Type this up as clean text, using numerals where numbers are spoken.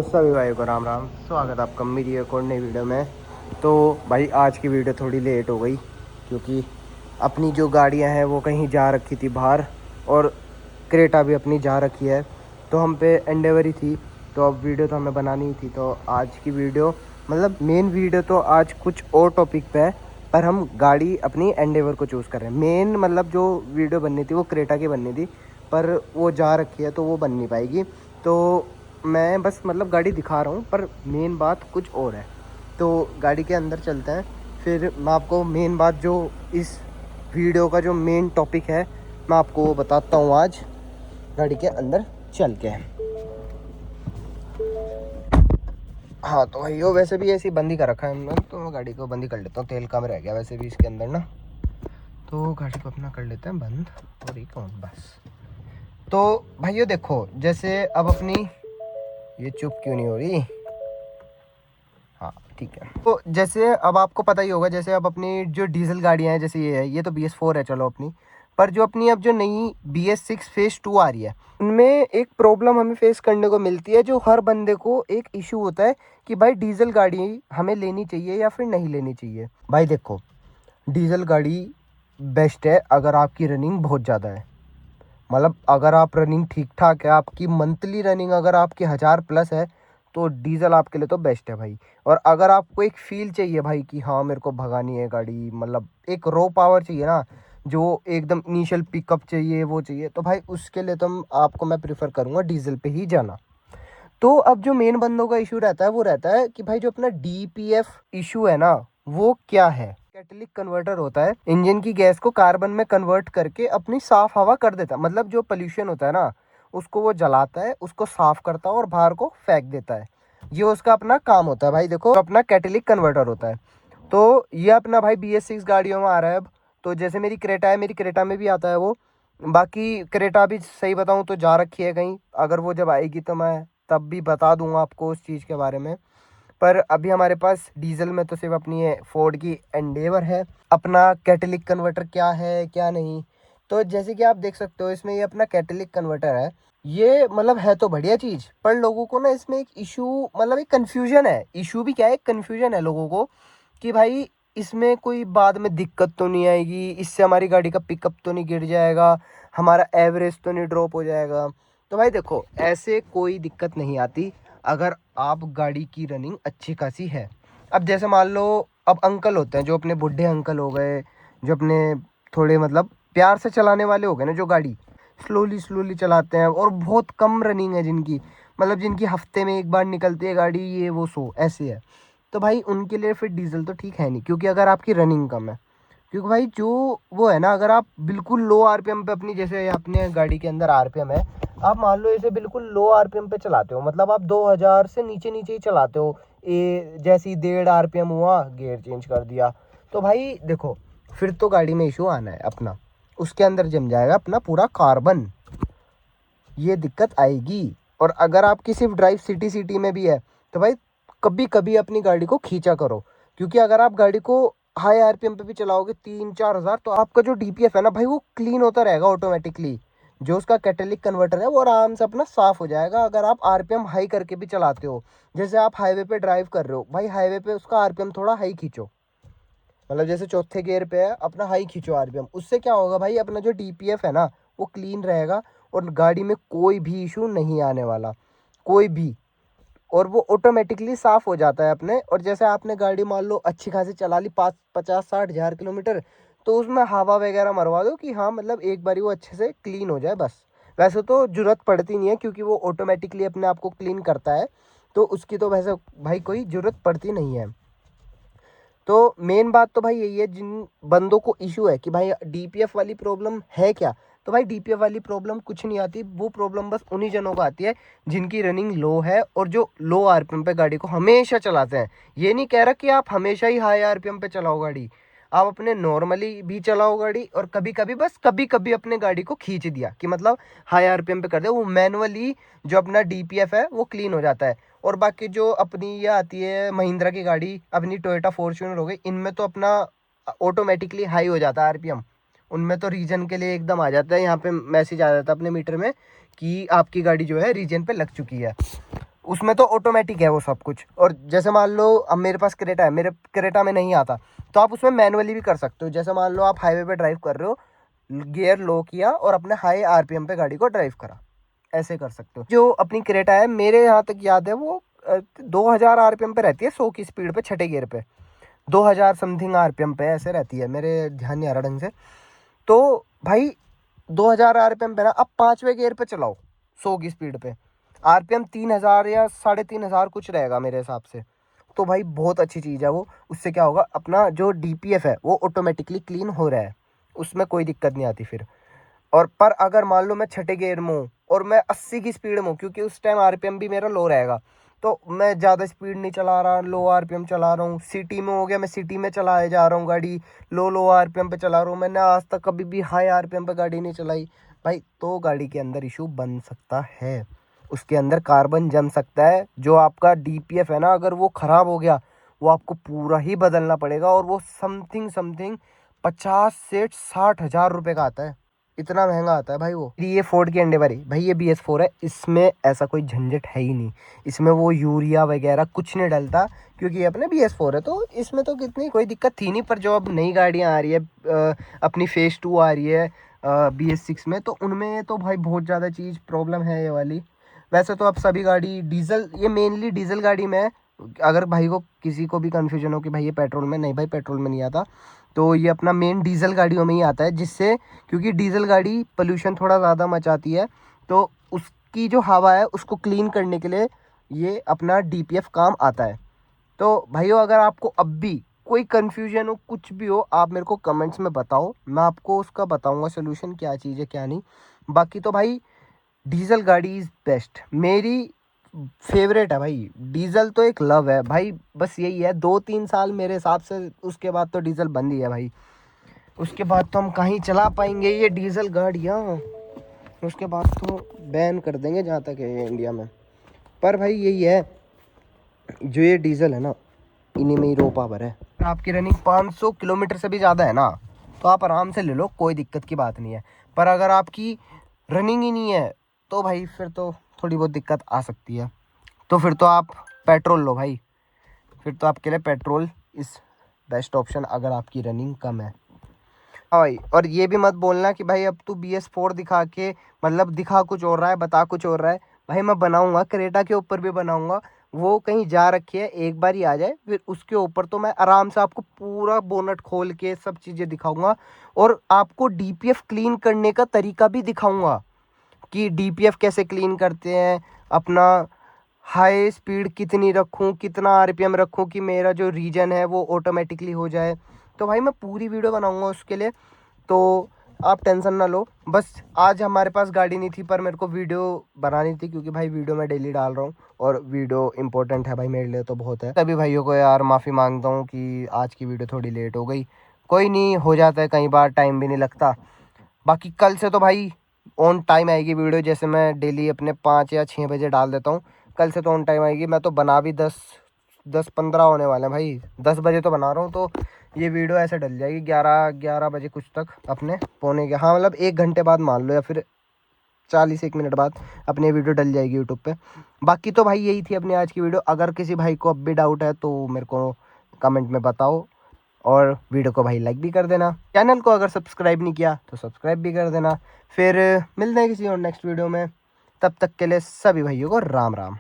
सभी भाई को राम राम। स्वागत है आपका मेरी एक और नई वीडियो में। तो भाई आज की वीडियो थोड़ी लेट हो गई क्योंकि अपनी जो गाड़ियां हैं वो कहीं जा रखी थी बाहर, और क्रेटा भी अपनी जा रखी है। तो हम पे एंडेवर ही थी, तो अब वीडियो तो हमें बनानी ही थी। तो आज की वीडियो मतलब मेन वीडियो तो आज कुछ और टॉपिक पे है, पर हम गाड़ी अपनी एंडेवर को चूज़ कर रहे हैं। मेन मतलब जो वीडियो बननी थी वो क्रेटा की बननी थी, पर वो जा रखी है तो वो बन नहीं पाएगी। तो मैं बस मतलब गाड़ी दिखा रहा हूँ, पर मेन बात कुछ और है। तो गाड़ी के अंदर चलते हैं, फिर मैं आपको मेन बात जो इस वीडियो का जो मेन टॉपिक है मैं आपको वो बताता हूँ आज गाड़ी के अंदर चल के। हाँ तो भाइयों, वैसे भी ऐसी बंद ही कर रखा है हमने, तो मैं गाड़ी को बंद ही कर लेता हूँ। तेल कम रह गया वैसे भी इसके अंदर ना, तो गाड़ी को अपना कर लेते हैं बंद। और ये कौन बस। तो भाइयों देखो, जैसे अब अपनी ये चुप क्यों नहीं हो रही। हाँ ठीक है। तो जैसे अब आपको पता ही होगा, जैसे अब अपनी जो डीजल गाड़ियाँ हैं, जैसे ये है, ये तो BS4 है चलो अपनी। पर जो अपनी अब जो नई BS6 फेज 2 आ रही है, उनमें एक प्रॉब्लम हमें फेस करने को मिलती है, जो हर बंदे को एक इशू होता है कि भाई डीजल गाड़ी हमें लेनी चाहिए या फिर नहीं लेनी चाहिए। भाई देखो, डीजल गाड़ी बेस्ट है अगर आपकी रनिंग बहुत ज़्यादा है। मतलब अगर आप रनिंग ठीक ठाक है, आपकी मंथली रनिंग अगर आपकी 1000+ है, तो डीजल आपके लिए तो बेस्ट है भाई। और अगर आपको एक फील चाहिए भाई कि हाँ मेरे को भगानी है गाड़ी, मतलब एक रो पावर चाहिए ना, जो एकदम इनिशियल पिकअप चाहिए वो चाहिए, तो भाई उसके लिए तो आपको मैं प्रेफर करूँगा डीजल पे ही जाना। तो अब जो मेन बंदों का इशू रहता है वो रहता है कि भाई जो अपना DPF इशू है ना, वो क्या है। कैटलिक कन्वर्टर होता है, इंजन की गैस को कार्बन में कन्वर्ट करके अपनी साफ हवा कर देता है। मतलब जो पोल्यूशन होता है ना, उसको वो जलाता है, उसको साफ करता है और बाहर को फेंक देता है। ये उसका अपना काम होता है भाई। देखो अपना कैटलिक कन्वर्टर होता है। तो ये अपना भाई BS6 गाड़ियों में आ रहा है अब। तो जैसे मेरी क्रेटा है, मेरी क्रेटा में भी आता है वो। बाकी क्रेटा भी सही बताऊं तो जा रखी है कहीं, अगर वो जब आएगी तो मैं तब भी बता दूंगा आपको उस चीज़ के बारे में। पर अभी हमारे पास डीजल में तो सिर्फ अपनी ये फोर्ड की एंडेवर है। अपना कैटलिक कन्वर्टर क्या है क्या नहीं, तो जैसे कि आप देख सकते हो इसमें ये अपना कैटलिक कन्वर्टर है। ये मतलब है तो बढ़िया चीज़, पर लोगों को ना इसमें एक इशू, मतलब एक कन्फ्यूजन है। इशू भी क्या है, एक कन्फ्यूजन है लोगों को कि भाई इसमें कोई बाद में दिक्कत तो नहीं आएगी, इससे हमारी गाड़ी का पिकअप तो नहीं गिर जाएगा, हमारा एवरेज तो नहीं ड्रॉप हो जाएगा। तो भाई देखो, ऐसे कोई दिक्कत नहीं आती अगर आप गाड़ी की रनिंग अच्छी खासी है। अब जैसे मान लो, अब अंकल होते हैं जो अपने बुढ़े अंकल हो गए, जो अपने थोड़े मतलब प्यार से चलाने वाले हो गए ना, जो गाड़ी स्लोली स्लोली चलाते हैं और बहुत कम रनिंग है जिनकी, मतलब जिनकी हफ्ते में एक बार निकलती है गाड़ी, ये वो सो ऐसे है। तो भाई उनके लिए फिर डीजल तो ठीक है नहीं, क्योंकि अगर आपकी रनिंग कम है, क्योंकि भाई जो वो है ना, अगर आप बिल्कुल लो RPM पे अपनी, जैसे अपने गाड़ी के अंदर RPM है, आप मान लो इसे बिल्कुल लो RPM पे चलाते हो, मतलब आप 2000 से नीचे नीचे ही चलाते हो, ये जैसी 1.5 RPM हुआ गियर चेंज कर दिया, तो भाई देखो फिर तो गाड़ी में इशू आना है अपना। उसके अंदर जम जाएगा अपना पूरा कार्बन, ये दिक्कत आएगी। और अगर आपकी सिर्फ ड्राइव सिटी सिटी में भी है, तो भाई कभी कभी अपनी गाड़ी को खींचा करो, क्योंकि अगर आप गाड़ी को हाई RPM पे भी चलाओगे 3-4 हज़ार, तो आपका जो DPF है ना भाई, वो क्लीन होता रहेगा ऑटोमेटिकली। जो उसका कैटलिक कन्वर्टर है वो आराम से अपना साफ हो जाएगा अगर आप RPM हाई करके भी चलाते हो। जैसे आप हाईवे पे ड्राइव कर रहे हो भाई, हाईवे पे उसका RPM थोड़ा हाई खींचो, मतलब जैसे चौथे गियर पे है अपना हाई खींचो RPM, उससे क्या होगा भाई, अपना जो DPF है ना वो क्लीन रहेगा, और गाड़ी में कोई भी इशू नहीं आने वाला, कोई भी। और वो ऑटोमेटिकली साफ हो जाता है अपने। और जैसे आपने गाड़ी मान लो अच्छी खासी चला ली 50-60 हज़ार किलोमीटर, तो उसमें हवा वगैरह मरवा दो कि हाँ मतलब एक बारी वो अच्छे से क्लीन हो जाए बस। वैसे तो जरूरत पड़ती नहीं है, क्योंकि वो ऑटोमेटिकली अपने आप को क्लीन करता है, तो उसकी तो वैसे भाई कोई ज़रूरत पड़ती नहीं है। तो मेन बात तो भाई यही है, जिन बंदों को इशू है कि भाई DPF वाली प्रॉब्लम है क्या, तो भाई DPF वाली प्रॉब्लम कुछ नहीं आती। वो प्रॉब्लम बस उन्हीं जनों को आती है जिनकी रनिंग लो है और जो लो RPM पे गाड़ी को हमेशा चलाते हैं। ये नहीं कह रहा कि आप हमेशा ही हाई RPM पे चलाओ गाड़ी, आप अपने नॉर्मली भी चलाओ गाड़ी, और कभी कभी बस कभी कभी अपने गाड़ी को खींच दिया कि मतलब हाई RPM पे कर दे, वो मैनुअली जो अपना DPF है वो क्लीन हो जाता है। और बाकी जो अपनी ये आती है महिंद्रा की गाड़ी, अपनी टोयोटा फॉर्च्यूनर हो गई, इनमें तो अपना ऑटोमेटिकली हाई हो जाता है RPM। उनमें तो रीजन के लिए एकदम आ जाता है, यहाँ पे मैसेज आ जाता है अपने मीटर में कि आपकी गाड़ी जो है रीजन पे लग चुकी है। उसमें तो ऑटोमेटिक है वो सब कुछ। और जैसे मान लो अब मेरे पास क्रेटा है, मेरे क्रेटा में नहीं आता, तो आप उसमें मैनुअली भी कर सकते हो। जैसे मान लो आप हाईवे पे ड्राइव कर रहे हो, गियर लो किया और अपने हाई आरपीएम पे गाड़ी को ड्राइव करा, ऐसे कर सकते हो। जो अपनी क्रेटा है मेरे यहाँ तक याद है वो 2000 आरपीएम पे रहती है, 100 की स्पीड पे, छठे गियर पे 2000 समथिंग आरपीएम पे ऐसे रहती है, मेरे ध्यान नहीं आ रहा ढंग से। तो भाई 2000 आरपीएम पे ना आप 5वें गियर पे चलाओ 100 की स्पीड पे, आरपीएम 3000 या 3500 कुछ रहेगा मेरे हिसाब से। तो भाई बहुत अच्छी चीज़ है वो। उससे क्या होगा, अपना जो डीपीएफ है वो ऑटोमेटिकली क्लीन हो रहा है, उसमें कोई दिक्कत नहीं आती फिर। और पर अगर मान लो मैं छठे गियर में हूँ और मैं 80 की स्पीड में हूँ, क्योंकि उस टाइम आरपीएम भी मेरा लो रहेगा, तो मैं ज़्यादा स्पीड नहीं चला रहा, लो आरपीएम चला रहा हूँ, सिटी में हो गया, मैं सिटी में चलाए जा रहा हूँ गाड़ी, लो लो आरपीएम पे चला रहा हूँ, मैंने आज तक कभी भी हाई आरपीएम पे गाड़ी नहीं चलाई भाई, तो गाड़ी के अंदर इशू बन सकता है, उसके अंदर कार्बन जम सकता है। जो आपका डीपीएफ है ना, अगर वो ख़राब हो गया, वो आपको पूरा ही बदलना पड़ेगा, और वो समथिंग समथिंग 50 से 60 हज़ार रुपये का आता है, इतना महंगा आता है भाई वो। ये फोर्ड की एंडेवर है भाई, ये BS4 है, इसमें ऐसा कोई झंझट है ही नहीं, इसमें वो यूरिया वगैरह कुछ नहीं डलता, क्योंकि ये अपने BS4 है, तो इसमें तो कितनी कोई दिक्कत थी नहीं। पर जो अब नई गाड़ियाँ आ रही है, अपनी फेज़ 2 आ रही है BS6 में, तो उनमें तो भाई बहुत ज़्यादा चीज़ प्रॉब्लम है ये वाली। वैसे तो अब सभी गाड़ी डीजल, ये मेनली डीजल गाड़ी में है। अगर भाई को किसी को भी कन्फ्यूजन हो कि भाई ये पेट्रोल में, नहीं भाई पेट्रोल में नहीं आता, तो ये अपना मेन डीजल गाड़ियों में ही आता है, जिससे क्योंकि डीजल गाड़ी पोल्यूशन थोड़ा ज़्यादा मचाती है, तो उसकी जो हवा है उसको क्लीन करने के लिए ये अपना डीपीएफ काम आता है। तो भाइयों अगर आपको अब भी कोई कन्फ्यूजन हो, कुछ भी हो, आप मेरे को कमेंट्स में बताओ, मैं आपको उसका बताऊंगा सोल्यूशन, क्या चीज़ है क्या नहीं। बाकी तो भाई डीजल गाड़ी इज़ बेस्ट, मेरी फेवरेट है भाई। डीजल तो एक लव है भाई, बस यही है 2-3 साल मेरे हिसाब से, उसके बाद तो डीजल बंद ही है भाई। उसके बाद तो हम कहीं चला पाएंगे ये डीजल गाड़ियाँ, उसके बाद तो बैन कर देंगे जहाँ तक है ये इंडिया में। पर भाई यही है, जो ये डीजल है ना, इन्हीं में ही रो पावर है। आपकी रनिंग 500 किलोमीटर से भी ज़्यादा है ना, तो आप आराम से ले लो, कोई दिक्कत की बात नहीं है। पर अगर आपकी रनिंग ही नहीं है, तो भाई फिर तो थोड़ी बहुत दिक्कत आ सकती है। तो फिर तो आप पेट्रोल लो भाई, फिर तो आपके लिए पेट्रोल इज़ बेस्ट ऑप्शन, अगर आपकी रनिंग कम है। हाँ भाई, और ये भी मत बोलना कि भाई अब तू BS4 दिखा के, मतलब दिखा कुछ और रहा है, बता कुछ और रहा है। भाई मैं बनाऊंगा, क्रेटा के ऊपर भी बनाऊंगा, वो कहीं जा रखी है, एक बार ही आ जाए, फिर उसके ऊपर तो मैं आराम से आपको पूरा बोनट खोल के सब चीज़ें दिखाऊंगा, और आपको डीपीएफ क्लीन करने का तरीका भी दिखाऊंगा कि डीपीएफ कैसे क्लीन करते हैं, अपना हाई स्पीड कितनी रखूं, कितना आरपीएम रखूं कि मेरा जो रीजन है वो ऑटोमेटिकली हो जाए। तो भाई मैं पूरी वीडियो बनाऊंगा उसके लिए, तो आप टेंशन ना लो। बस आज हमारे पास गाड़ी नहीं थी, पर मेरे को वीडियो बनानी थी, क्योंकि भाई वीडियो मैं डेली डाल रहा हूँ, और वीडियो इंपॉर्टेंट है भाई मेरे लिए तो बहुत है। सभी भाइयों को यार माफ़ी मांगता हूँ कि आज की वीडियो थोड़ी लेट हो गई, कोई नहीं, हो जाता है कई बार, टाइम भी नहीं लगता। बाकी कल से तो भाई ऑन टाइम आएगी वीडियो, जैसे मैं डेली अपने 5 या 6 बजे डाल देता हूँ, कल से तो ऑन टाइम आएगी। मैं तो बना भी 10-15 होने वाले हैं भाई, 10 बजे तो बना रहा हूँ, तो ये वीडियो ऐसे डल जाएगी 11 बजे कुछ तक, अपने पौने के, हाँ मतलब 1 घंटे बाद मान लो, या फिर 40-1 मिनट बाद अपनी वीडियो डल जाएगी यूट्यूब पे। बाकी तो भाई यही थी अपनी आज की वीडियो। अगर किसी भाई को अब भी डाउट है तो मेरे को कमेंट में बताओ, और वीडियो को भाई लाइक भी कर देना, चैनल को अगर सब्सक्राइब नहीं किया तो सब्सक्राइब भी कर देना। फिर मिलते हैं किसी और नेक्स्ट वीडियो में, तब तक के लिए सभी भाइयों को राम राम।